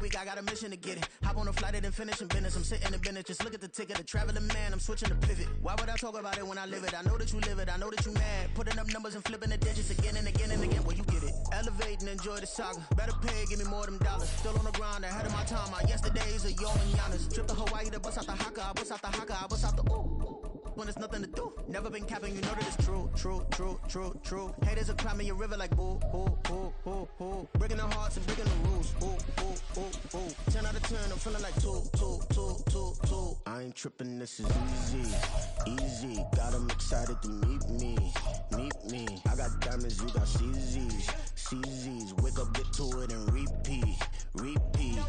week, I got a mission to get it. Hop on a flight and finish in business. I'm sitting in business, just look at the ticket. A traveling man, I'm switching to pivot. Why would I talk about it when I live it? I know that you live it, I know that you mad. Putting up numbers and flipping the digits again and again and again. Well, you get it. Elevate and enjoy the saga. Better pay, give me more of them dollars. Still on the grind, ahead of my time. My yesterdays are yo and Giannis. Trip to Hawaii to bust out the haka. I bust out the haka, I bust out the ooh. When there's nothing to do. Never been capping, you know that it's true, true, true, true, true. Haters are climbing your river like boo, boo, boo, boo, boo. Breaking their hearts and breaking the rules. Boo, boo, boo, boo. 10 out of 10, I'm feeling like 2, 2, 2, 2, 2. I ain't tripping, this is easy, easy. Got 'em excited to meet me, meet me. I got diamonds, you got CZs, CZs. Wake up, get to it and repeat, repeat.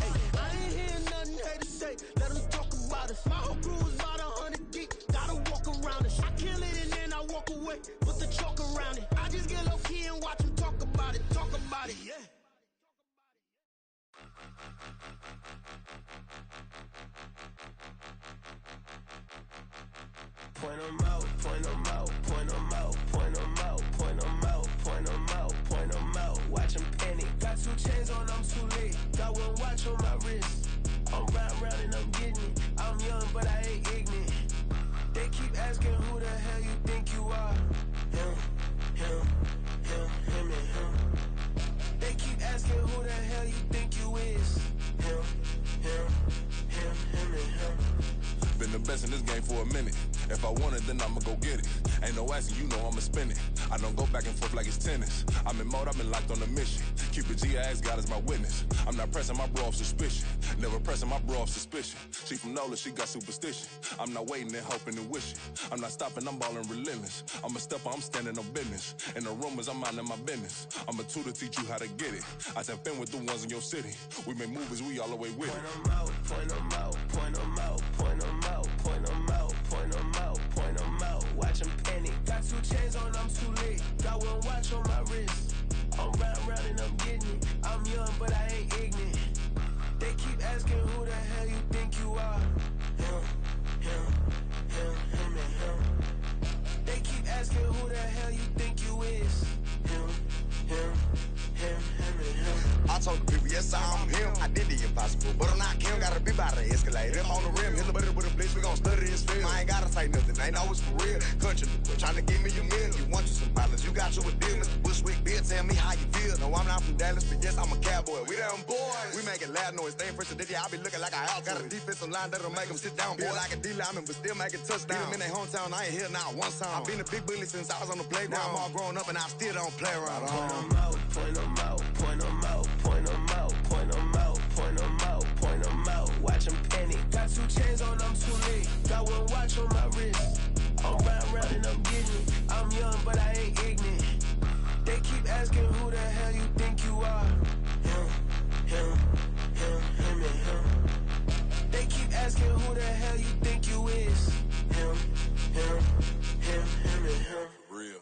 Hey, I ain't hearing nothing haters say. Let them talk about us. My whole crew is about 100 deep. Gotta walk around it. I kill it and then I walk away. Put the chalk around it. I just get low key and watch them talk about it. Talk about it, yeah. Point 'em out, point 'em out, point 'em out, point 'em out, point 'em out, point 'em out, point 'em out. Watch 'em panic. Got 2 chains on, I'm too late. Got 1 watch on my wrist. I'm round and I'm getting it. I'm young, but I ain't ignorant. They keep asking who the hell you think you are. Him, him, him, him, and him. They keep asking who the hell you think you is. Him, him, him, him, and him. Been the best in this game for a minute. If I want it, then I'ma go get it. Ain't no asking, you know I'ma spin it. I don't go back and forth like it's tennis. I'm in mode, I've been locked on a mission. Keep it G, I ask God as my witness. I'm not pressing my bro off suspicion. Never pressing my bro off suspicion. She from Nola, she got superstition. I'm not waiting and hoping and wishing. I'm not stopping, I'm balling relentless. I'm a stepper, I'm standing on business. In the rumors, I'm minding my business. I'm a tutor, teach you how to get it. I tap in with the ones in your city. We make movies, we all the way with it. Point 'em out, point 'em out, point 'em out, point 'em out, point 'em out, point 'em out, point 'em out. Watch 'em panic. Got 2 chains on, I'm too late. Got 1 watch on my wrist. I'm round and I'm getting it. I'm young, but I ain't ignorant. They keep asking who the hell you think you are. Him, him, him, him, and him. They keep asking who the hell you think you is. Him, him, him, him, and him. I told the people, yes, I'm him. I did the impossible, but I'm not him. Gotta be by the escalator. On the rim, hit the butter with a blitz. We gon' study this film. I ain't gotta say nothing. Ain't always for real. Country, trying to give me a meal. You want you some violence. You got you a deal. Mr. Bushwick, Bill, tell me how you feel. No, I'm not from Dallas, but yes, I'm a cowboy. We them boys. We making loud noise. Staying fresh today. I be looking like a house. Got a defensive line that'll make them sit down. Feel like a D-lineman, but still making touchdowns. Beat them in their hometown. I ain't here now one time. I've been a big bully since I was on the playground. Now I'm all grown up and I still don't play around. Point 'em out, point 'em out, point 'em out, point 'em out, point 'em out, point 'em out, point 'em out. Watch 'em panic. Got 2 chains on, I'm too late. Got 1 watch on my wrist. I'm round and I'm getting it. I'm young, but I ain't ignorant. They keep asking who the hell you think you are. Him, him, him, him, and him. They keep asking who the hell you think you is. Him, him, him, him, and him. Real.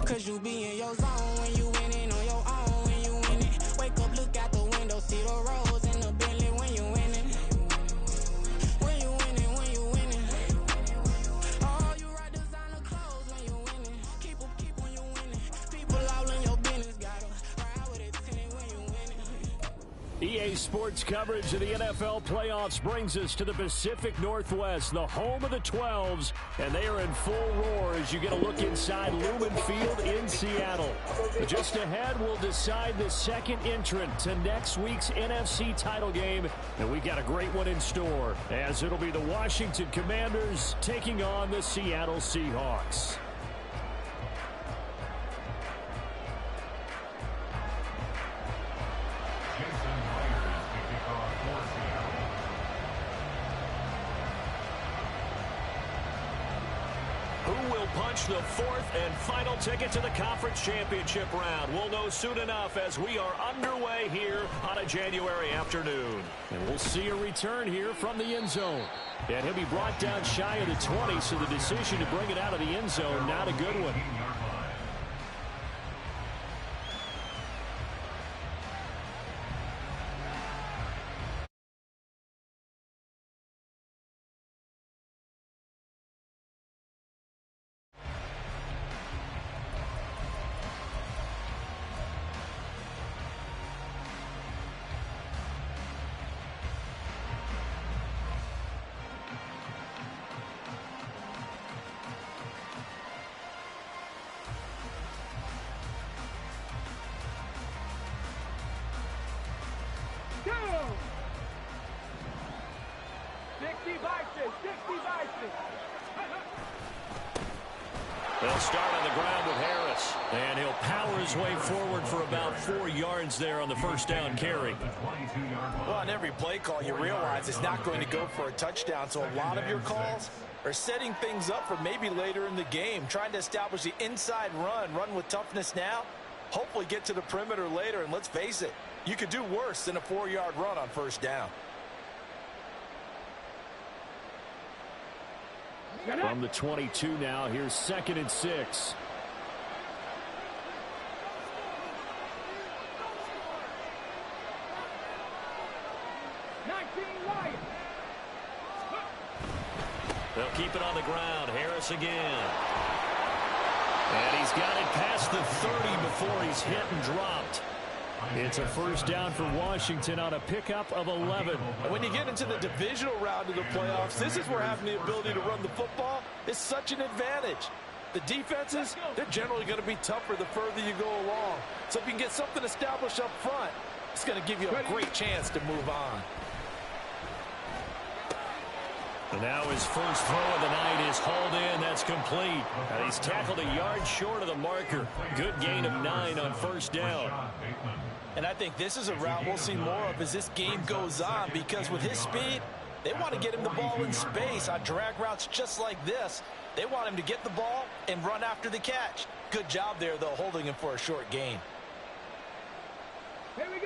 Cause you be in your zone when you winning on your own when you winning. Wake up, look out the window, see the roads in the Bentley when you winning. When you winning, when you winning. Oh, you ride designer clothes when you winning. Keep when you winning. People all in your business, gotta ride with it tinted when you winning. EA Sports coverage of the NFL playoffs brings us to the Pacific Northwest, the home of the 12s, and they are in full roar as you get a look inside Lumen Field in Seattle. Just ahead, we'll decide the second entrant to next week's NFC title game, and we got a great one in store, as it'll be the Washington Commanders taking on the Seattle Seahawks. Who will punch the fourth and final ticket to the conference championship round? We'll know soon enough as we are underway here on a January afternoon. And we'll see a return here from the end zone. And he'll be brought down shy of the 20, so the decision to bring it out of the end zone, not a good one. They'll start on the ground with Harris, and he'll power his way forward for about 4 yards there on the first down carry. Well, on every play call, you realize it's not going to go for a touchdown, so a lot of your calls are setting things up for maybe later in the game, trying to establish the inside run with toughness now, hopefully get to the perimeter later, and let's face it, you could do worse than a 4-yard run on first down. From the 22 now, here's 2nd and 6. They'll keep it on the ground. Harris again. And he's got it past the 30 before he's hit and dropped. It's a first down for Washington on a pickup of 11. And when you get into the divisional round of the playoffs, this is where having the ability to run the football is such an advantage. The defenses, they're generally going to be tougher the further you go along. So if you can get something established up front, it's going to give you a great chance to move on. And now his first throw of the night is hauled in. That's complete. And he's tackled a yard short of the marker. Good gain of 9 on first down. And I think this is a route we'll see more of as this game goes on, because with his speed, they want to get him the ball in space on drag routes just like this. They want him to get the ball and run after the catch. Good job there, though, holding him for a short gain.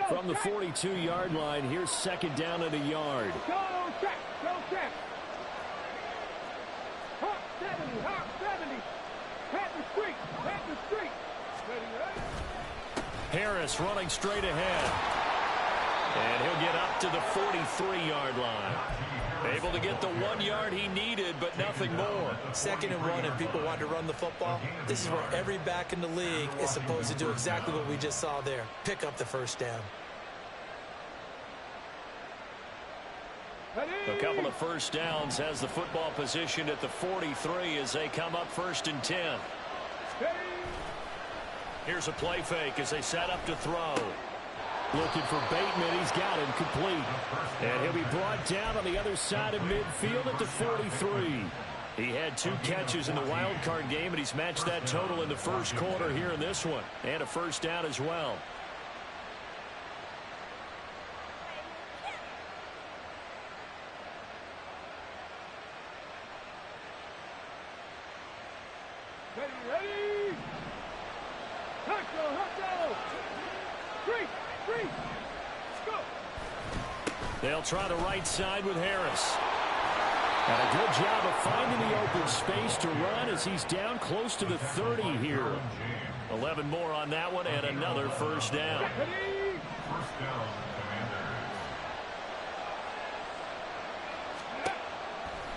From the 42-yard line, here's 2nd down and a yard. Go check, go check. Hop 70, hop 70. Pat the street. Ready? Harris running straight ahead. And he'll get up to the 43-yard line. Able to get the 1 yard he needed, but nothing more. 2nd and 1, and people want to run the football. This is where every back in the league is supposed to do exactly what we just saw there. Pick up the first down. A couple of first downs has the football positioned at the 43 as they come up 1st and 10. Here's a play fake as they set up to throw. Looking for Bateman. He's got him complete. And he'll be brought down on the other side of midfield at the 43. He had 2 catches in the wild card game, and he's matched that total in the first quarter here in this one. And a first down as well. Ready. Hustle. Three. Go. They'll try the right side with Harris. And a good job of finding the open space to run as he's down close to the 30 here. 11 more on that one and another first down.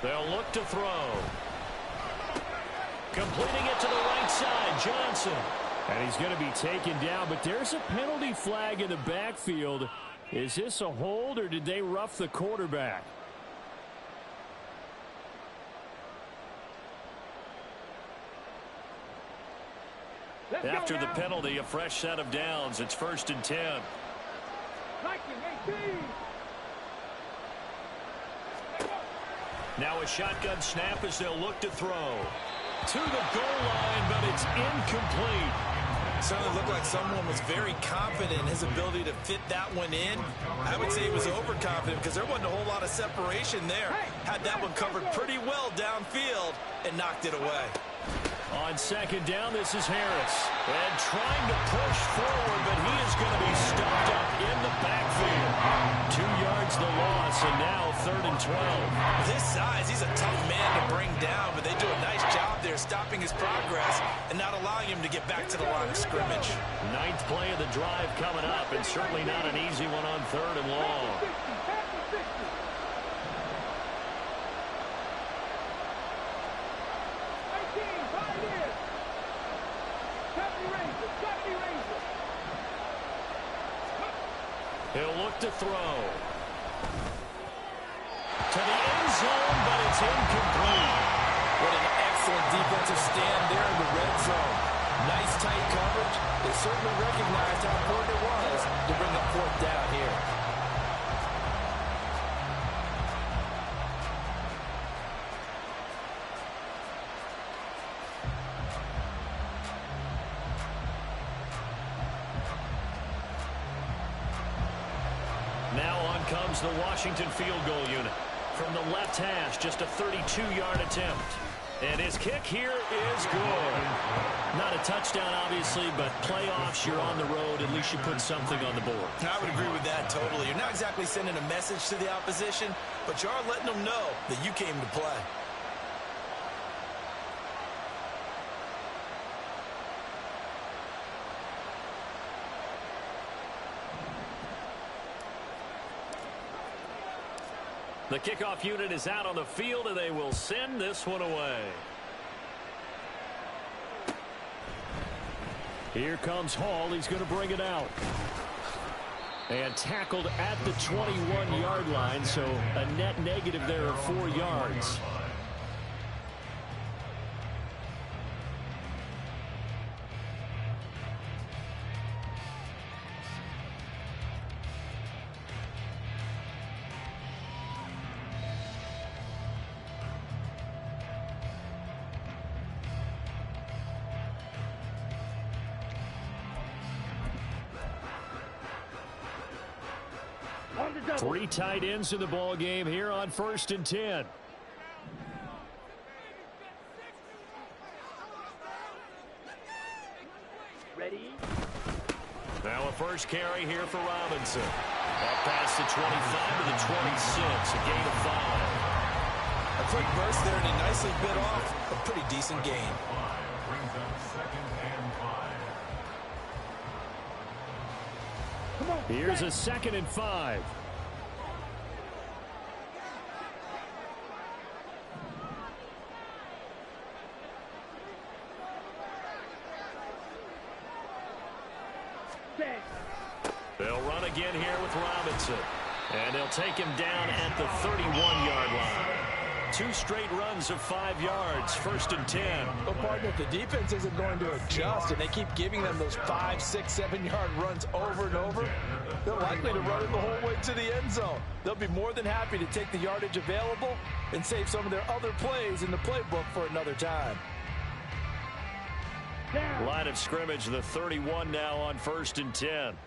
They'll look to throw. Completing it to the right side, Johnson. And he's going to be taken down, but there's a penalty flag in the backfield. Is this a hold, or did they rough the quarterback? After the penalty, a fresh set of downs. It's 1st and 10. Now a shotgun snap as they'll look to throw. To the goal line, but it's incomplete. Certainly looked like someone was very confident in his ability to fit that one in. I would say he was overconfident because there wasn't a whole lot of separation there. Had that one covered pretty well downfield and knocked it away. On second down, this is Harris. And trying to push forward, but he is going to be stuffed up in the backfield. 2 yards the loss, and now 3rd and 12. With his size, he's a tough man to bring down, but they do a nice job there stopping his progress and not allowing him to get back to the line of scrimmage. 9th play of the drive coming up, and certainly not an easy one on 3rd and long. He'll look to throw. To the end zone, but it's incomplete. What an excellent defensive stand there in the red zone. Nice tight coverage. They certainly recognized how important it was to bring up 4th down here. Now on comes the Washington field goal unit. From the left hash, just a 32-yard attempt. And his kick here is good. Not a touchdown, obviously, but playoffs, you're on the road. At least you put something on the board. I would agree with that totally. You're not exactly sending a message to the opposition, but you are letting them know that you came to play. The kickoff unit is out on the field, and they will send this one away. Here comes Hall. He's going to bring it out. And tackled at the 21-yard line, so a net negative there of 4 yards. Three tight ends in the ball game here on 1st and 10. Ready? Now a first carry here for Robinson. Up past the 25 to the 26, a gain of 5. A quick burst there, and he nicely bit off a pretty decent gain. Here's a 2nd and 5. They'll run again here with Robinson. And they'll take him down at the 31-yard line. 2 straight runs of 5 yards, 1st and 10. Well, partner, if the defense isn't going to adjust and they keep giving them those 5, 6, 7-yard runs over and over, they're likely to run it the whole way to the end zone. They'll be more than happy to take the yardage available and save some of their other plays in the playbook for another time. Line of scrimmage, the 31 now on 1st and 10.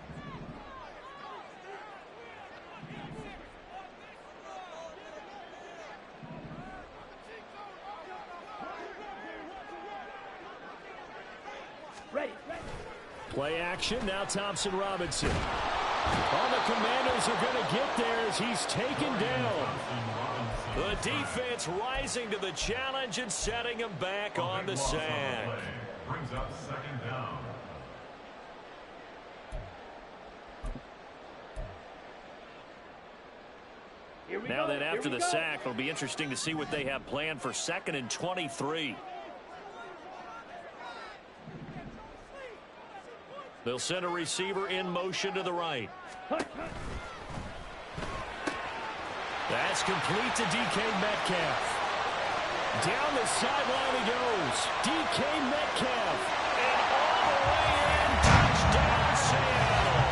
Play action, now Thompson Robinson. All the Commanders are going to get there as he's taken down. The defense rising to the challenge and setting him back on the sack. Brings up 2nd down. Now then, after the sack, it'll be interesting to see what they have planned for 2nd and 23. They'll send a receiver in motion to the right. That's complete to DK Metcalf. Down the sideline he goes. DK Metcalf. And all the way in. Touchdown, Seattle.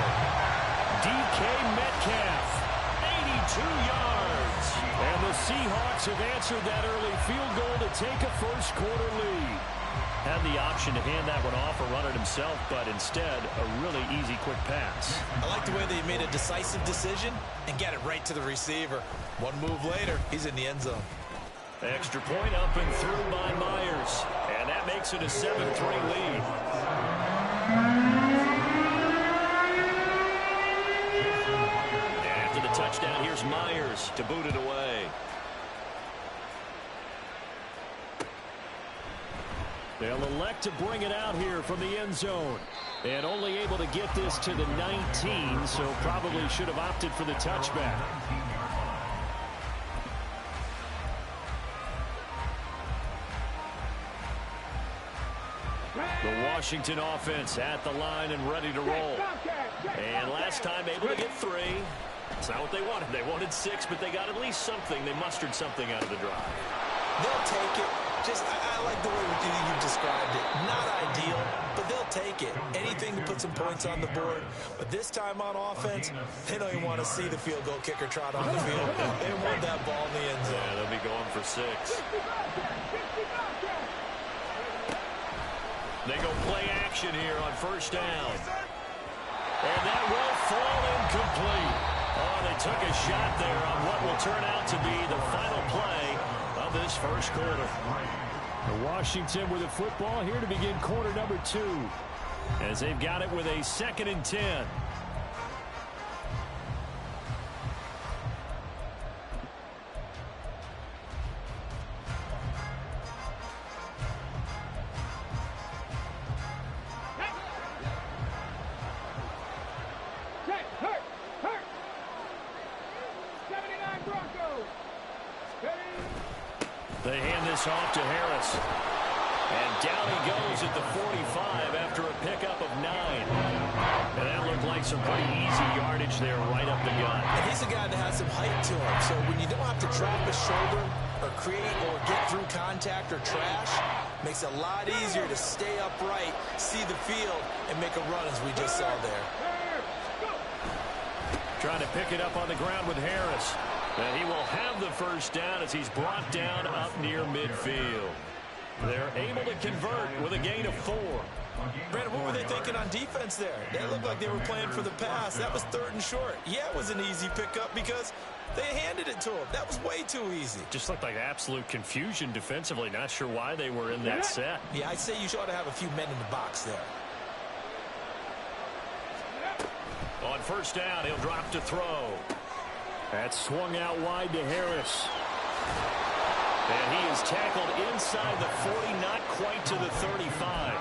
DK Metcalf. 82 yards. And the Seahawks have answered that early field goal to take a first quarter lead. Had the option to hand that one off or run it himself, but instead, a really easy, quick pass. I like the way they made a decisive decision and get it right to the receiver. One move later, he's in the end zone. Extra point up and through by Myers. And that makes it a 7-3 lead. After the touchdown, here's Myers to boot it away. They'll elect to bring it out here from the end zone. And only able to get this to the 19, so probably should have opted for the touchback. The Washington offense at the line and ready to roll. And last time able to get 3. It's not what they wanted. They wanted 6, but they got at least something. They mustered something out of the drive. They'll take it. I like the way you described it. Not ideal, but they'll take it. Anything to put some points on the board. But this time on offense, they don't even want to see the field goal kicker trot on the field. They want that ball in the end zone. Yeah, they'll be going for 6. They go play action here on first down. And that will fall incomplete. Oh, they took a shot there on what will turn out to be the final play of this first quarter. Washington with the football here to begin quarter number 2. As they've got it with a 2nd and 10. They hand this off to Harris. And down he goes at the 45 after a pickup of 9. And that looked like some pretty easy yardage there right up the gut. And he's a guy that has some height to him. So when you don't have to drop his shoulder or create or get through contact or trash, makes it a lot easier to stay upright, see the field, and make a run as we just saw there. Trying to pick it up on the ground with Harris. And he will have the first down as he's brought down up near midfield. They're able to convert with a gain of 4. Brandon, what were they thinking on defense there? They looked like they were playing for the pass. That was 3rd and short. Yeah, it was an easy pickup because they handed it to him. That was way too easy. Just looked like absolute confusion defensively. Not sure why they were in that set. Yeah, I'd say you ought to have a few men in the box there. On first down, he'll drop to throw. That's swung out wide to Harris. And he is tackled inside the 40, not quite to the 35.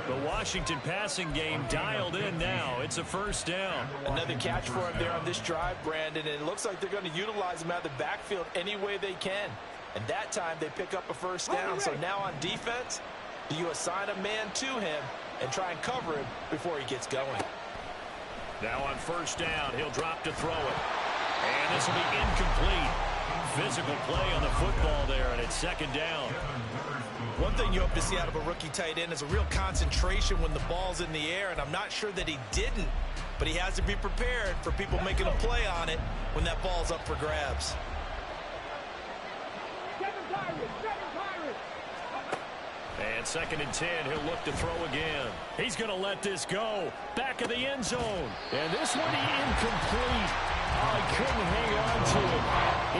The Washington passing game dialed in now. It's a first down. Another catch for him there on this drive, Brandon, and it looks like they're going to utilize him out of the backfield any way they can. And that time they pick up a first down. So now on defense, do you assign a man to him and try and cover him before he gets going? Now on first down, he'll drop to throw it. And this will be incomplete. Physical play on the football there, and it's 2nd down. One thing you hope to see out of a rookie tight end is a real concentration when the ball's in the air, and I'm not sure that he didn't, but he has to be prepared for people making a play on it when that ball's up for grabs. And 2nd and 10, he'll look to throw again. He's going to let this go. Back of the end zone. And this one incomplete. Oh, he couldn't hang on to it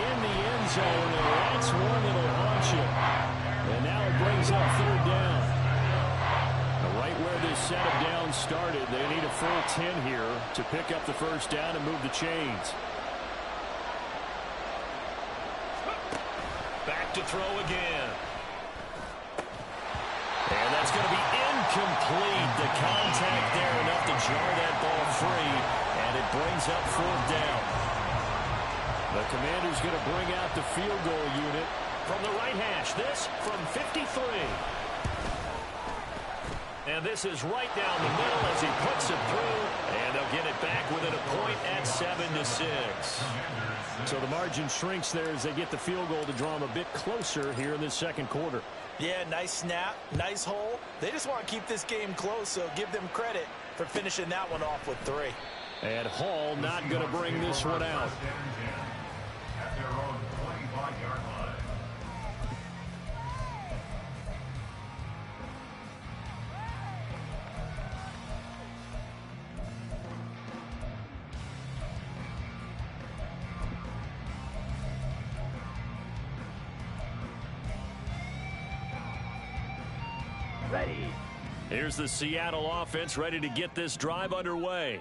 in the end zone, and that's one that'll haunt you. And now it brings up 3rd down. Now right where this set of downs started, they need a full 10 here to pick up the first down and move the chains. Back to throw again. And that's going to be incomplete. The contact there enough to jar that ball free, and it brings up 4th down. The Commanders going to bring out the field goal unit from the right hash. This from 53. And this is right down the middle as he puts it through, and they'll get it back within a point at 7-6. So the margin shrinks there as they get the field goal to draw them a bit closer here in this 2nd quarter. Yeah, nice snap, nice hole. They just want to keep this game close, so give them credit for finishing that one off with 3. And Hall not going to bring this one out. At their own 25-yard line. Ready. Here's the Seattle offense ready to get this drive underway.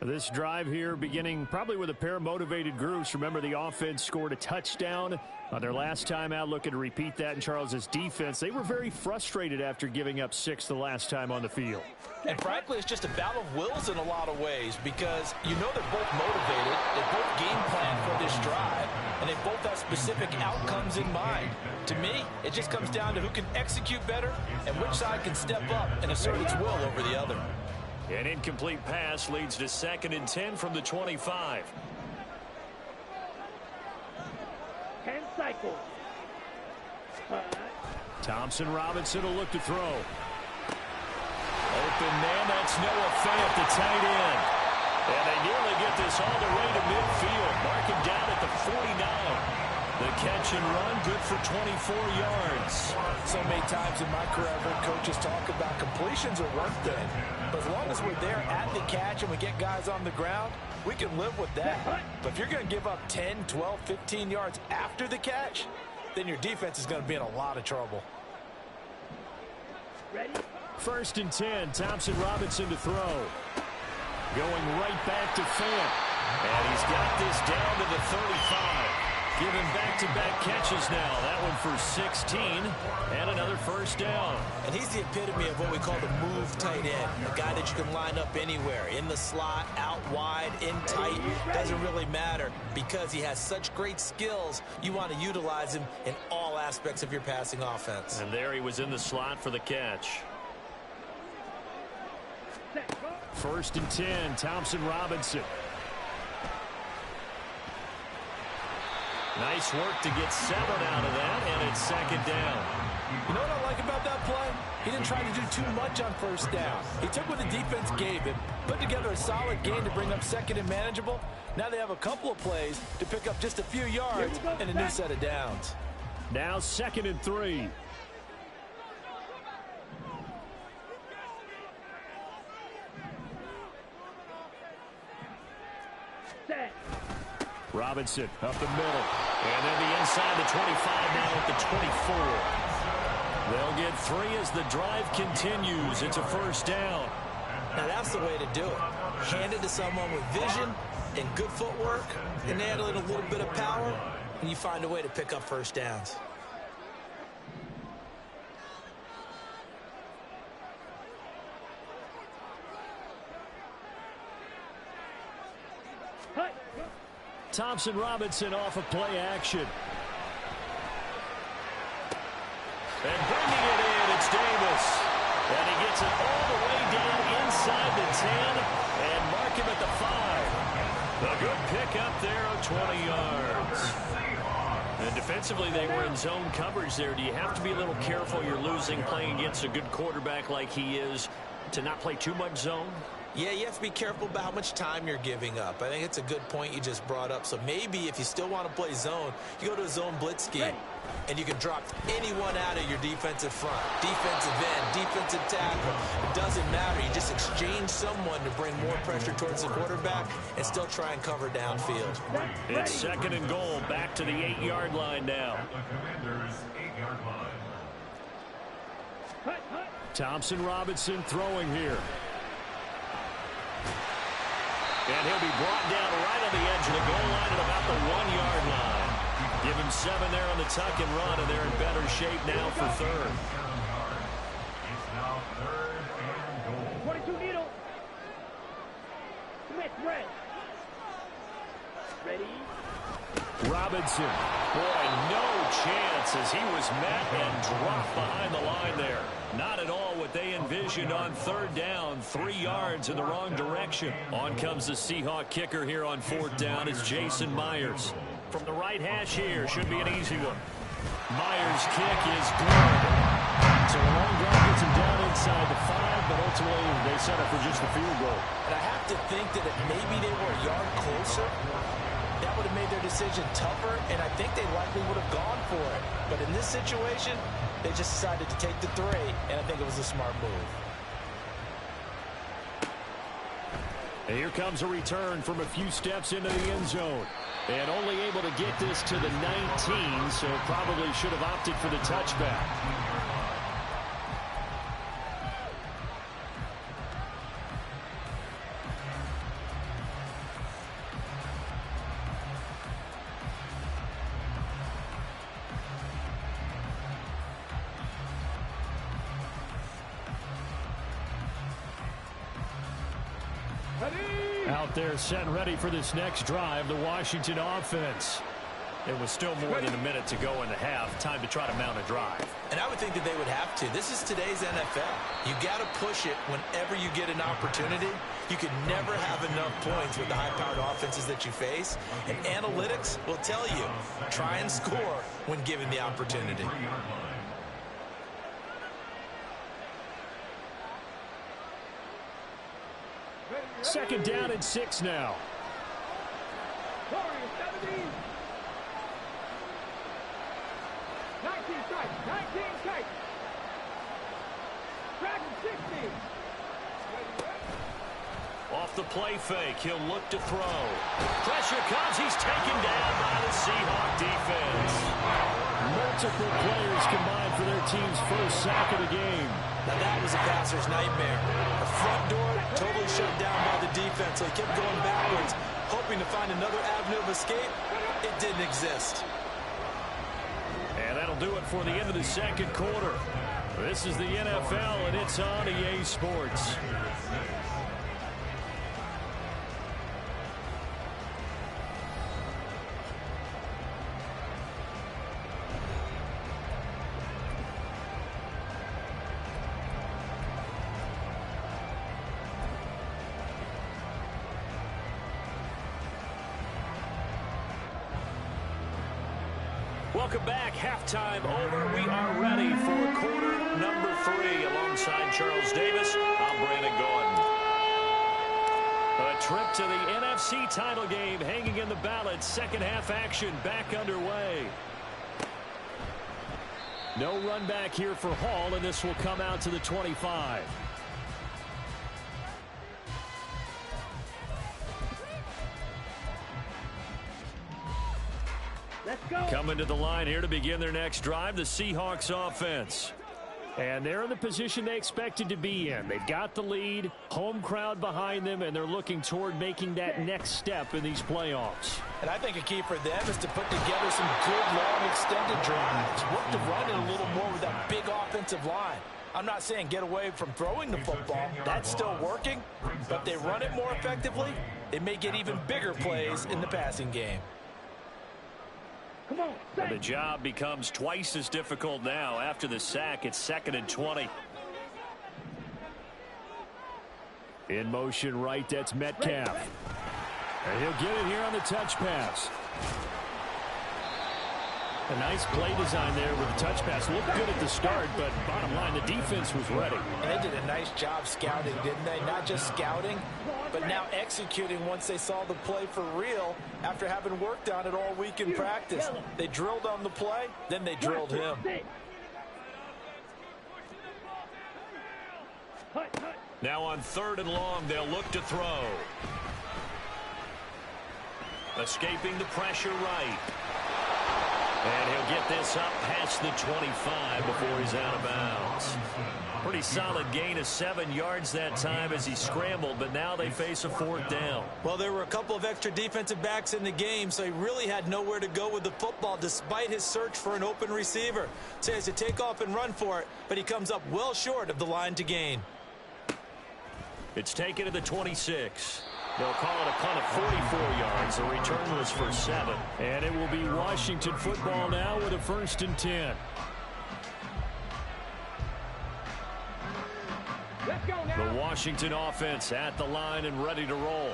This drive here beginning probably with a pair of motivated groups. Remember, the offense scored a touchdown on their last time out, looking to repeat that in Charles's defense. They were very frustrated after giving up 6 the last time on the field. And frankly, it's just a battle of wills in a lot of ways because you know they're both motivated, they both game plan for this drive, and they both have specific outcomes in mind. To me, it just comes down to who can execute better and which side can step up and assert its will over the other. An incomplete pass leads to 2nd and 10 from the 25. 10 cycles. Thompson Robinson will look to throw. Open man, that's Noah Fant, the tight end. And they nearly get this all the way to midfield. Mark him down at the 49. The catch and run, good for 24 yards. So many times in my career, I've heard coaches talk about completions are one thing. But as long as we're there at the catch and we get guys on the ground, we can live with that. But if you're going to give up 10, 12, 15 yards after the catch, then your defense is going to be in a lot of trouble. Ready. 1st and 10, Thompson Robinson to throw. Going right back to Fant. And he's got this down to the 35. Giving back-to-back catches now. That one for 16 and another first down. And he's the epitome of what we call the move tight end. A guy that you can line up anywhere. In the slot, out wide, in tight. Doesn't really matter because he has such great skills. You want to utilize him in all aspects of your passing offense. And there he was in the slot for the catch. 1st and 10, Thompson Robinson. Nice work to get 7 out of that, and it's 2nd down. You know what I like about that play? He didn't try to do too much on 1st down. He took what the defense gave him, put together a solid game to bring up 2nd and manageable. Now they have a couple of plays to pick up just a few yards and a new set of downs. Now 2nd and 3. Set. Robinson up the middle. And then the inside the 25 now at the 24. They'll get 3 as the drive continues. It's a 1st down. Now that's the way to do it. Hand it to someone with vision and good footwork and add a little bit of power, and you find a way to pick up 1st downs. Thompson Robinson off of play action. And bringing it in, it's Davis. And he gets it all the way down inside the 10 and mark him at the 5. A good pick up there of 20 yards. And defensively, they were in zone coverage there. Do you have to be a little careful you're losing playing against a good quarterback like he is to not play too much zone? Yeah, you have to be careful about how much time you're giving up. I think it's a good point you just brought up. So maybe if you still want to play zone, you go to a zone blitz scheme. And you can drop anyone out of your defensive front. Defensive end, defensive tackle. It doesn't matter. You just exchange someone to bring more pressure towards the quarterback and still try and cover downfield. It's 2nd and goal. Back to the 8-yard line now. Thompson Robinson throwing here. And he'll be brought down right on the edge of the goal line at about the 1-yard line. Give him 7 there on the tuck and run, and they're in better shape now for 3rd. It's now 3rd and goal. 22 needle. Smith, red. Ready. Robinson. Boy, no chance as he was met and dropped behind the line there. Not at all what they envisioned on 3rd down. 3 yards in the wrong direction. On comes the Seahawk kicker here on 4th down. It's Jason Myers. From the right hash here, should be an easy one. Myers' kick is good. So a long drive gets him down inside the 5, but ultimately they set up for just the field goal. And I have to think that if maybe they were a yard closer, that would have made their decision tougher, and I think they likely would have gone for it. But in this situation, they just decided to take the 3, and I think it was a smart move. And here comes a return from a few steps into the end zone. And only able to get this to the 19, so probably should have opted for the touchback. Out there set and ready for this next drive, the Washington offense. It was still more than a minute to go in the half. Time to try to mount a drive. And I would think that they would have to. This is today's NFL. You got to push it whenever you get an opportunity. You can never have enough points with the high-powered offenses that you face. And analytics will tell you, try and score when given the opportunity. Second down and 6 now. 19 tight. Track 16. Off the play fake, he'll look to throw. Pressure comes, he's taken down by the Seahawk defense. Multiple players combined for their team's first sack of the game. Now that was a passer's nightmare. The front door totally shut down by the defense. So he kept going backwards, hoping to find another avenue of escape. It didn't exist. And that'll do it for the end of the second quarter. This is the NFL, and it's on EA Sports. Welcome back. Halftime over. We are ready for quarter number 3. Alongside Charles Davis, I'm Brandon Gordon. A trip to the NFC title game hanging in the balance. Second half action back underway. No run back here for Hall, and this will come out to the 25. Coming to the line here to begin their next drive, the Seahawks offense. And they're in the position they expected to be in. They've got the lead, home crowd behind them, and they're looking toward making that next step in these playoffs. And I think a key for them is to put together some good, long, extended drives. Work to run it a little more with that big offensive line. I'm not saying get away from throwing the football. That's still working. But if they run it more effectively, they may get even bigger plays in the passing game. And the job becomes twice as difficult now. After the sack, it's 2nd and 20. In motion right, that's Metcalf. And he'll get it here on the touch pass. A nice play design there with the touch pass. Looked good at the start, but bottom line, the defense was ready. And they did a nice job scouting, didn't they? Not just scouting, but now executing once they saw the play for real after having worked on it all week in practice. They drilled on the play, then they drilled him. Now on 3rd and long, they'll look to throw. Escaping the pressure right. And he'll get this up past the 25 before he's out of bounds. Pretty solid gain of 7 yards that time as he scrambled, but now they face a 4th down. Well, there were a couple of extra defensive backs in the game, so he really had nowhere to go with the football despite his search for an open receiver. So he has to take off and run for it, but he comes up well short of the line to gain. It's taken to the 26. They'll call it a punt of 44 yards. The return was for 7. And it will be Washington football now with a 1st and 10. The Washington offense at the line and ready to roll.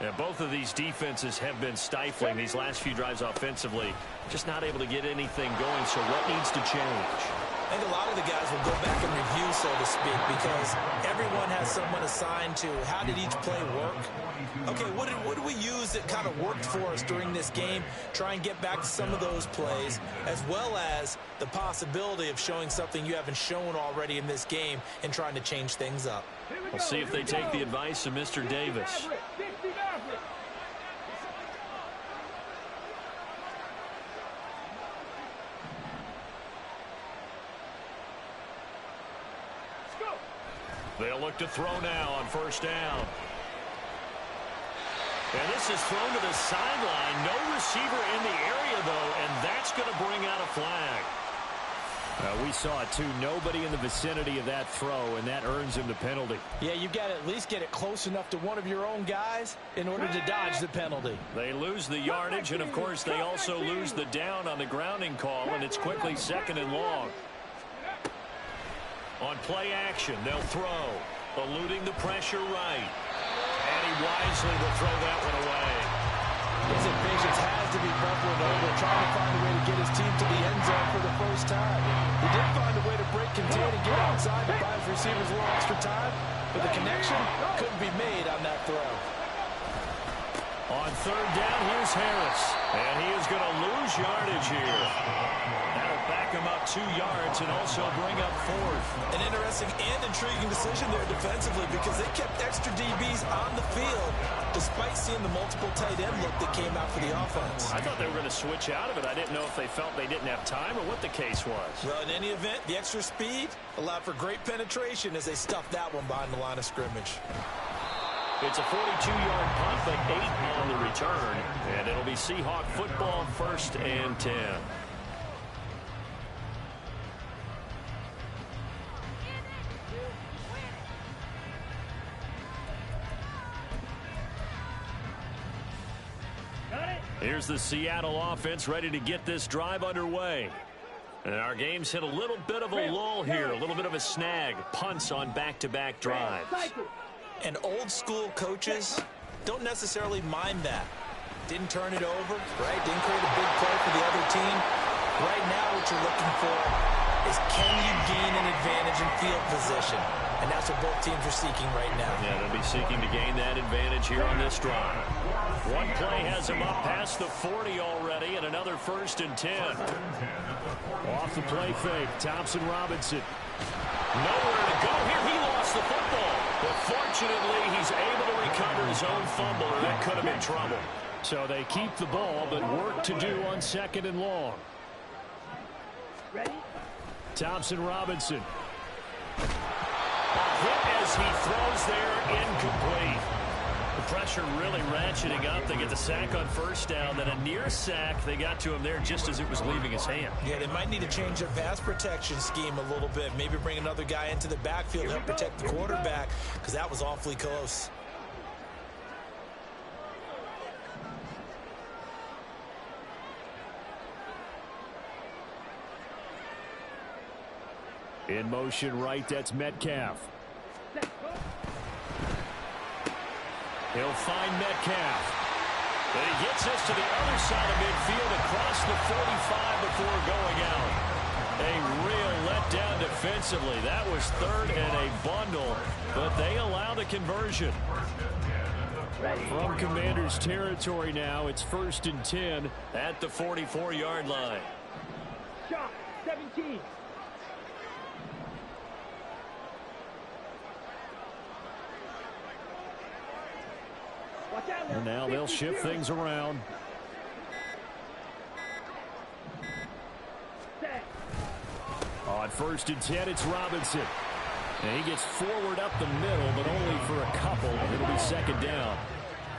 And both of these defenses have been stifling these last few drives offensively. Just not able to get anything going, so what needs to change? I think a lot of the guys will go back and review, so to speak, because everyone has someone assigned to how did each play work. Okay, what did we use that kind of worked for us during this game? Try and get back to some of those plays, as well as the possibility of showing something you haven't shown already in this game and trying to change things up. We'll see if they take the advice of Mr. Davis. They'll look to throw now on 1st down. And this is thrown to the sideline. No receiver in the area, though, and that's going to bring out a flag. We saw it too. Nobody in the vicinity of that throw, and that earns him the penalty. Yeah, you've got to at least get it close enough to one of your own guys in order to dodge the penalty. They lose the yardage, and of course they also lose the down on the grounding call, and it's quickly 2nd and long. On play action, they'll throw, eluding the pressure right. And he wisely will throw that one away. His impatience has to be bubbling over, trying to find a way to get his team to the end zone for the first time. He did find a way to break contain and get outside to buy his receivers a little extra time, but the connection couldn't be made on that throw. On 3rd down, here's Harris, and he is going to lose yardage here. That'll back him up 2 yards and also bring up 4th. An interesting and intriguing decision there defensively because they kept extra DBs on the field despite seeing the multiple tight end look that came out for the offense. I thought they were going to switch out of it. I didn't know if they felt they didn't have time or what the case was. Well, in any event, the extra speed allowed for great penetration as they stuffed that one behind the line of scrimmage. It's a 42-yard punt, but 8 on the return. And it'll be Seahawk football, 1st and 10. Here's the Seattle offense ready to get this drive underway. And our game's hit a little bit of a lull here, a little bit of a snag. Punts on back-to-back drives. And old-school coaches don't necessarily mind that. Didn't turn it over, right? Didn't create a big play for the other team. Right now what you're looking for is can you gain an advantage in field position? And that's what both teams are seeking right now. Yeah, they'll be seeking to gain that advantage here on this drive. One play has him up past the 40 already, and another 1st and 10. Off the play fake, Thompson Robinson. Nowhere to go here. He lost the football. But fortunately, he's able to recover his own fumble, or that could have been trouble. So they keep the ball, but work to do on 2nd and long. Thompson Robinson. A hit as he throws there, incomplete. The pressure really ratcheting up. They get the sack on 1st down, then a near sack. They got to him there just as it was leaving his hand. Yeah, they might need to change their pass protection scheme a little bit. Maybe bring another guy into the backfield to help protect the quarterback, because that was awfully close. In motion right, that's Metcalf. He'll find Metcalf. And he gets us to the other side of midfield across the 45 before going out. A real letdown defensively. That was 3rd and a bundle, but they allow the conversion. From Commanders territory now, it's 1st and 10 at the 44-yard line. Shot 17. And now they'll shift things around. On 1st and 10, it's Robinson. And he gets forward up the middle, but only for a couple. It'll be 2nd down.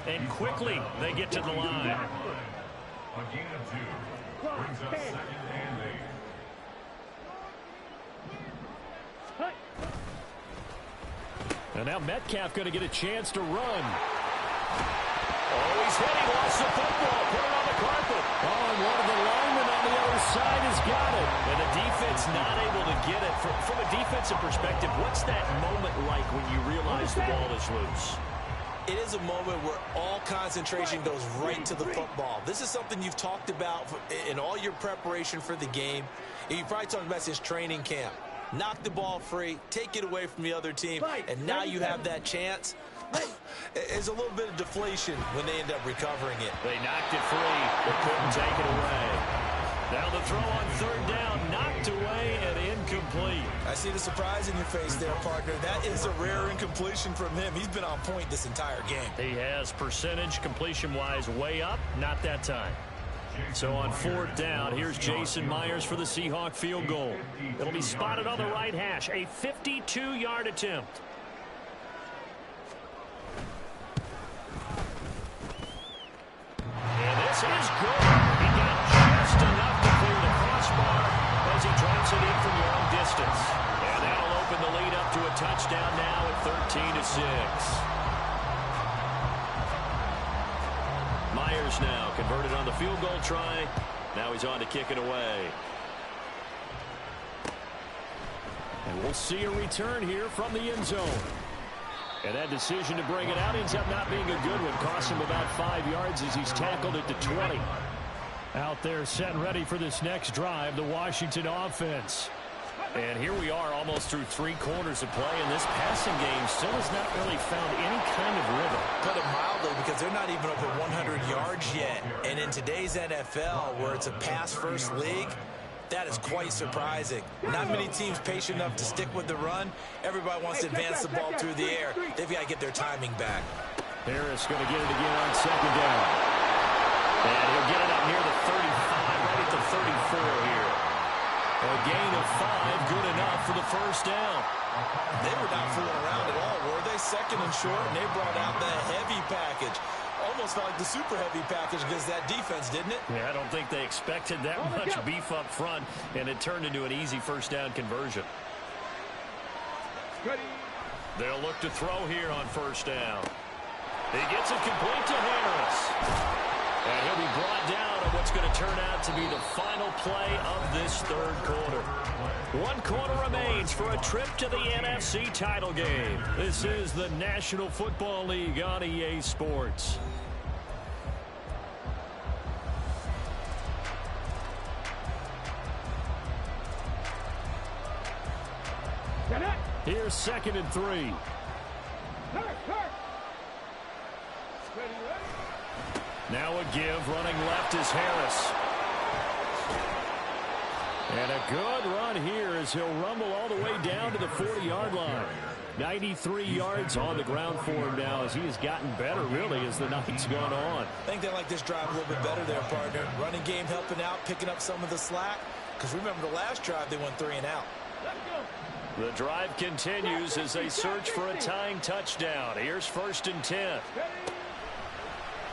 And quickly, they get to the line. A gain of 2 brings us 2nd and 8. And now Metcalf going to get a chance to run. Oh, he's hit. He lost the football. Put it on the carpet. Oh, and one of the linemen on the other side has got it. And the defense not able to get it. From a defensive perspective, what's that moment like when you realize the ball is loose? It is a moment where all concentration goes right to the football. This is something you've talked about in all your preparation for the game. You probably talked about since training camp. Knock the ball free, take it away from the other team, and now you have that chance. There's a little bit of deflation when they end up recovering it. They knocked it free, but couldn't take it away. Now the throw on 3rd down, knocked away and incomplete. I see the surprise in your face there, partner. That is a rare incompletion from him. He's been on point this entire game. He has percentage completion-wise way up, not that time. So on 4th down, here's Jason Myers for the Seahawk field goal. It'll be spotted on the right hash, a 52-yard attempt. And this is good. He got just enough to clear the crossbar as he drops it in for touchdown now at 13-6. Myers now converted on the field goal try. Now he's on to kick it away. And we'll see a return here from the end zone. And that decision to bring it out ends up not being a good one. Costs him about 5 yards as he's tackled at the 20. Out there set and ready for this next drive, the Washington offense. And here we are almost through 3 quarters of play, and this passing game still has not really found any kind of rhythm. Put it mildly, because they're not even over 100 yards yet. And in today's NFL, where it's a pass-first league, that is quite surprising. Not many teams patient enough to stick with the run. Everybody wants to advance the ball through the air. They've got to get their timing back. Harris going to get it again on second down. And he'll get it up near the 35, right at the 34 here. A gain of 5, good enough for the first down. They were not fooling around at all, were they? Second and short, and they brought out the heavy package. Almost felt like the super heavy package against that defense, didn't it? Yeah, I don't think they expected that much beef up front, and it turned into an easy first down conversion. They'll look to throw here on first down. He gets it complete to Harris. And he'll be brought down on what's going to turn out to be the final play of this third quarter. 1 quarter remains for a trip to the NFC title game. This is the National Football League on EA Sports. Here's 2nd and 3. Now a give, running left is Harris. And a good run here as he'll rumble all the way down to the 40-yard line. 93 yards on the ground for him now as he has gotten better, really, as the night's gone on. I think they like this drive a little bit better there, partner. Running game helping out, picking up some of the slack. Because remember, the last drive, they went 3 and out. The drive continues as they search for a tying touchdown. Here's 1st and 10.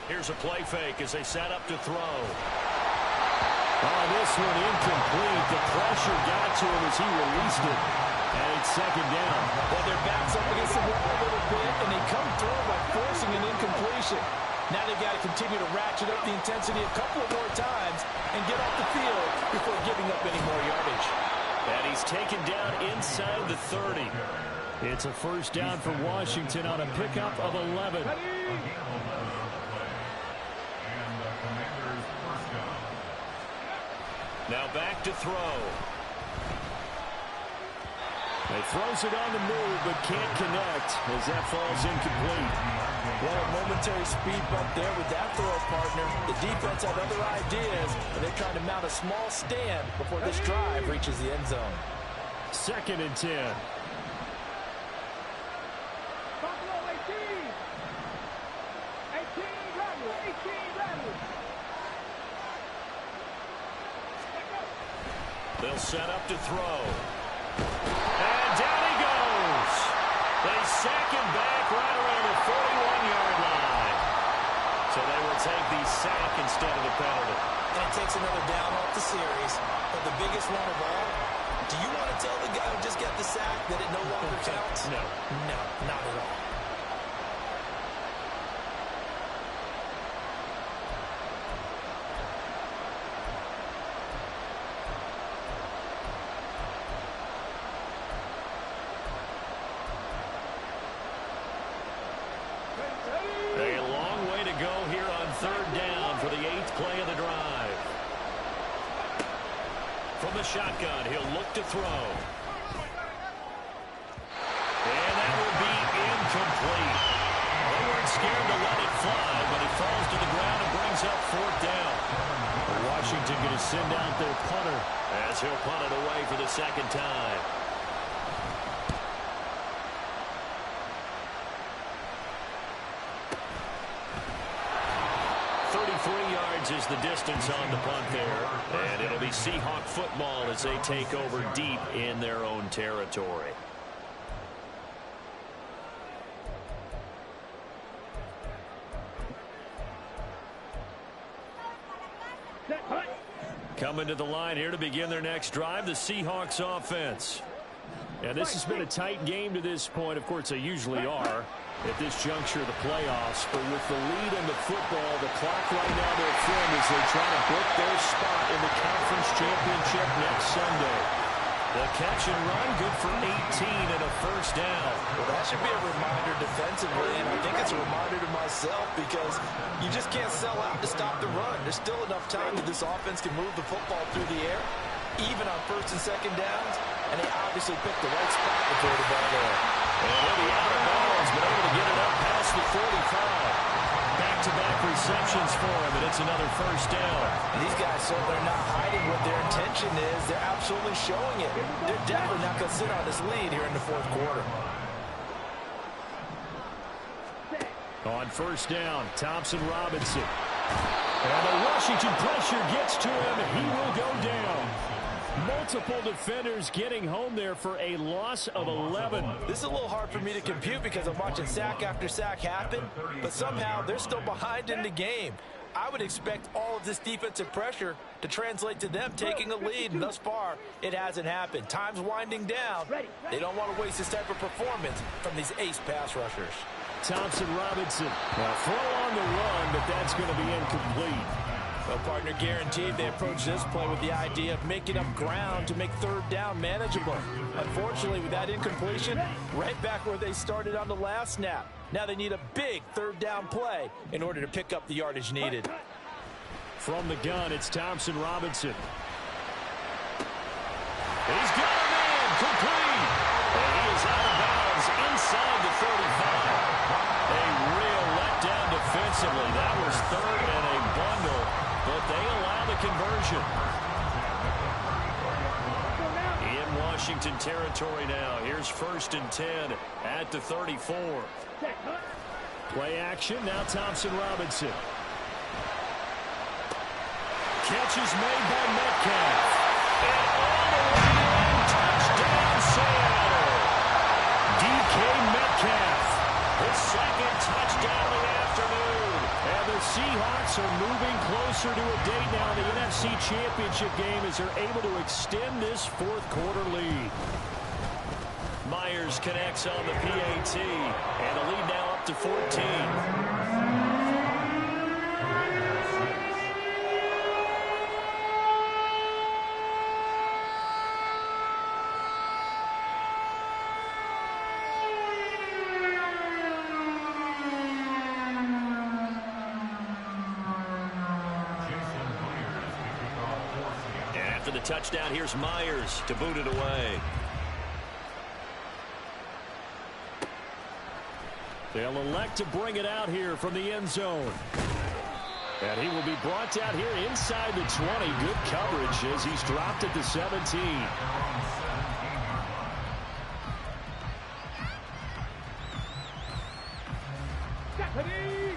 Here's a play fake as they set up to throw. Oh, this one incomplete. The pressure got to him as he released it. And it's 2nd down. Well, their back's up against the wall a little bit, and they come through by forcing an incompletion. Now they've got to continue to ratchet up the intensity a couple of more times and get off the field before giving up any more yardage. And he's taken down inside the 30. It's a first down for Washington on a pickup of 11. Now back to throw. He throws it on the move, but can't connect as that falls incomplete. Well, a momentary speed bump there with that throw, partner. The defense had other ideas, and they're trying to mount a small stand before this drive reaches the end zone. 2nd and 10. Buffalo 18. 18 Rebels. 18 Rebels. They'll set up to throw. And down he goes. They sack him back right around the 41-yard line. So they will take the sack instead of the penalty. That takes another down off the series. But the biggest one of all, do you want to tell the guy who just got the sack that it no longer counts? No. No, not at all. A long way to go here on 3rd down for the 8th play of the drive. From the shotgun, he'll look to throw. And that will be incomplete. They weren't scared to let it fly, but it falls to the ground and brings up 4th down. Washington going to send out their punter as he'll punt it away for the 2nd time. 33 yards is the distance on the punt there. And it'll be Seahawk football as they take over deep in their own territory. Coming to the line here to begin their next drive, the Seahawks offense. And this has been a tight game to this point. Of course, they usually are at this juncture of the playoffs. But with the lead in the football, the clock right now they're thin as they try to book their spot in the conference championship next Sunday. The catch and run, good for 18 and a first down. Well, that should be a reminder defensively, and I think it's a reminder to myself because you just can't sell out to stop the run. There's still enough time that this offense can move the football through the air, even on first and second downs, and they obviously picked the right spot to throw the ball there. And he'll be out of bounds, but able to get it up past the 45. Back-to-back receptions for him, and it's another first down. And these guys certainly are not hiding what their intention is. They're absolutely showing it. They're definitely not going to sit on this lead here in the fourth quarter. On first down, Thompson Robinson. And the Washington pressure gets to him, and he will go down. Multiple defenders getting home there for a loss of 11. This is a little hard for me to compute because I'm watching sack after sack happen, but somehow they're still behind in the game. I would expect all of this defensive pressure to translate to them taking a lead, and thus far, it hasn't happened. Time's winding down. They don't want to waste this type of performance from these ace pass rushers. Thompson Robinson. Now throw on the run, but that's going to be incomplete. Well, partner, guaranteed they approach this play with the idea of making up ground to make third down manageable. Unfortunately, with that incompletion, right back where they started on the last snap. Now they need a big third down play in order to pick up the yardage needed. From the gun, it's Thompson Robinson. He's got a man, complete. And he is out of bounds inside the 35. A real letdown defensively. That was third and a bundle, but they allow the conversion. In Washington territory now. Here's first and 10 at the 34. Play action, now Thompson Robinson. Catch is made by Metcalf. And all the way in, touchdown Seattle. DK Metcalf, his second touchdown of the afternoon. And the Seahawks are moving closer to a date now in the NFC Championship game as they're able to extend this fourth quarter lead. Myers connects on the PAT, and the lead now up to 14. After the touchdown, here's Myers to boot it away. They'll elect to bring it out here from the end zone. And he will be brought out here inside the 20. Good coverage as he's dropped at the 17.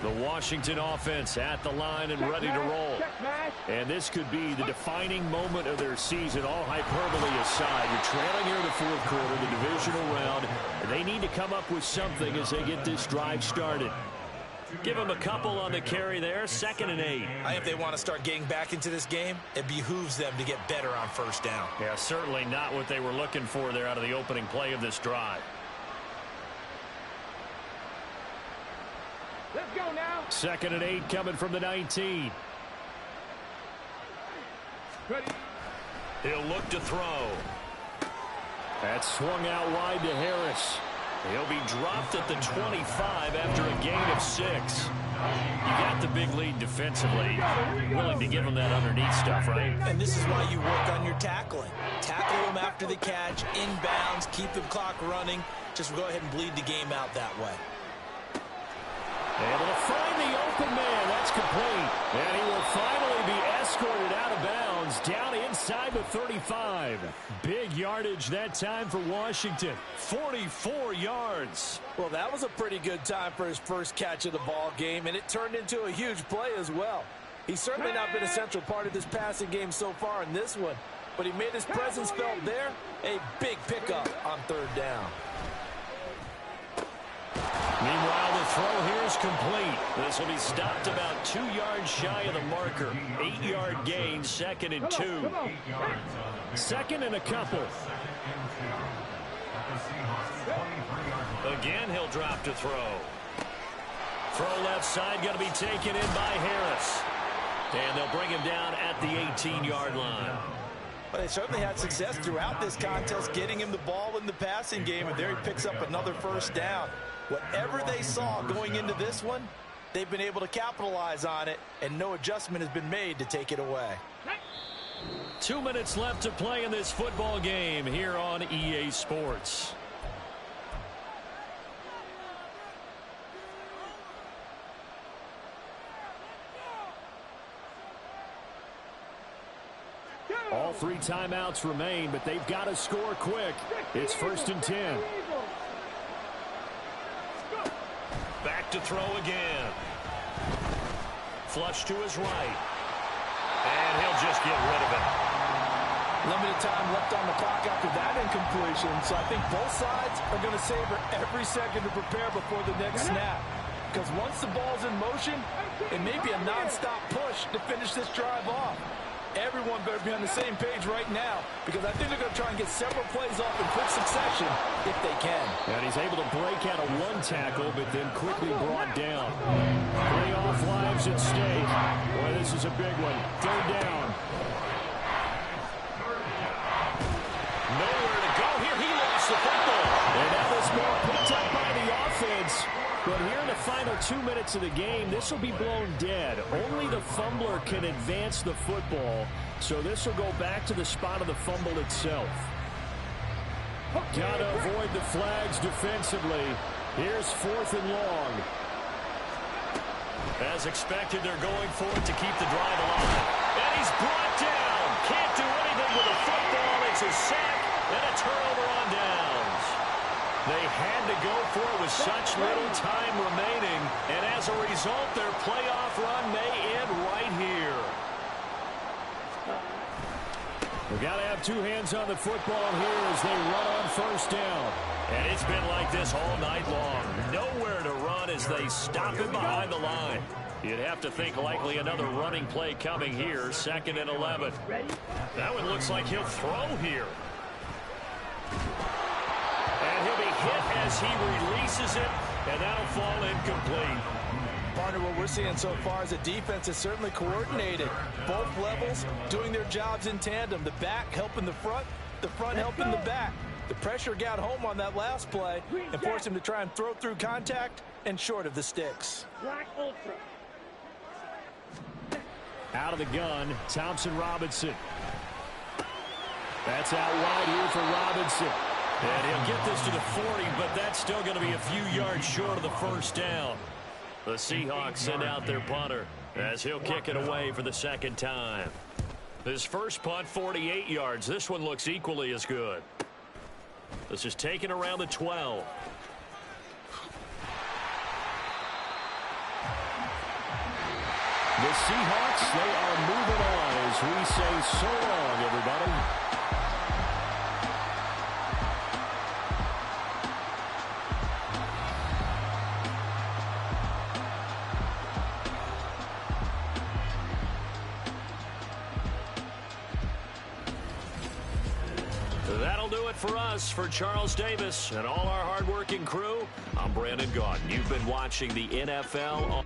The Washington offense at the line and ready to roll. And this could be the defining moment of their season, all hyperbole aside. You're trailing here in the fourth quarter, the divisional round, and they need to come up with something as they get this drive started. Give them a couple on the carry there, 2nd and 8. I think if they want to start getting back into this game, it behooves them to get better on first down. Yeah, certainly not what they were looking for there out of the opening play of this drive. Let's go now. 2nd and 8 coming from the 19. Ready. He'll look to throw. That's swung out wide to Harris. He'll be dropped at the 25 after a gain of 6. You got the big lead defensively. Willing to give him that underneath stuff, right? And this is why you work on your tackling. Tackle them after the catch, inbounds, keep the clock running. Just go ahead and bleed the game out that way. Able to find the open man. That's complete. And he will finally be escorted out of bounds down inside the 35. Big yardage that time for Washington. 44 yards. Well, that was a pretty good time for his first catch of the ball game, and it turned into a huge play as well. He's certainly not been a central part of this passing game so far in this one, but he made his presence felt there. A big pickup on third down. Meanwhile, the throw here is complete. This will be stopped about 2 yards shy of the marker. 8-yard gain, 2nd and 2. 2nd and a couple. Again, he'll drop to throw. Throw left side, going to be taken in by Harris. And they'll bring him down at the 18-yard line. But they certainly had success throughout this contest, getting him the ball in the passing game, and there he picks up another first down. Whatever they saw going into this one, they've been able to capitalize on it, and no adjustment has been made to take it away. 2 minutes left to play in this football game here on EA Sports. All 3 timeouts remain, but they've got to score quick. It's 1st and 10. Back to throw again. Flush to his right. And he'll just get rid of it. Limited time left on the clock after that incompletion, so I think both sides are going to savor every second to prepare before the next snap. Because once the ball's in motion, it may be a non-stop push to finish this drive off. Everyone better be on the same page right now, because I think they're going to try and get several plays off in quick succession if they can. And he's able to break out of 1 tackle, but then quickly brought down. Playoff lives at stake. Boy, this is a big one. 3rd down. Nowhere to go here. He lost the football. And now this ball picked up by the offense. But here in the final 2 minutes of the game, this will be blown dead. Only the fumbler can advance the football, so this will go back to the spot of the fumble itself. Got to avoid the flags defensively. Here's 4th and long. As expected, they're going for it to keep the drive alive. And he's brought down. Can't do anything with the football. It's a sack and a turnover on downs. They had to go for it with such little time remaining, and as a result, their playoff run may end right here. We've got to have 2 hands on the football here as they run on 1st down. And it's been like this all night long. Nowhere to run as they stop him behind the line. You'd have to think likely another running play coming here, 2nd and 11. That one looks like he'll throw here. And he'll be hit as he releases it, and that'll fall incomplete. Partner, what we're seeing so far is a defense is certainly coordinated. Both levels doing their jobs in tandem. The back helping the front helping the back. The pressure got home on that last play and forced him to try and throw through contact and short of the sticks. Out of the gun, Thompson Robinson. That's out wide here for Robinson. And he'll get this to the 40, but that's still going to be a few yards short of the 1st down. The Seahawks send out their punter as he'll kick it away for the 2nd time. His first punt, 48 yards. This one looks equally as good. This is taken around the 12. The Seahawks, they are moving on as we say so long, everybody. That'll do it for us. For Charles Davis and all our hardworking crew, I'm Brandon Gaudin. You've been watching the NFL on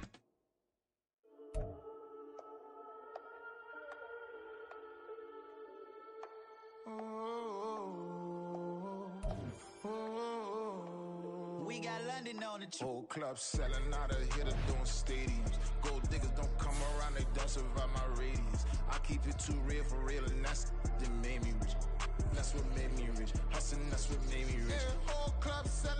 We got London on the whole club selling out of hitter doing stadiums. Gold diggers don't come around, they don't survive my radius. I keep it too real for real, and that's that made me rich. That's what made me rich. Hustling, that's what made me rich. Whole club selling.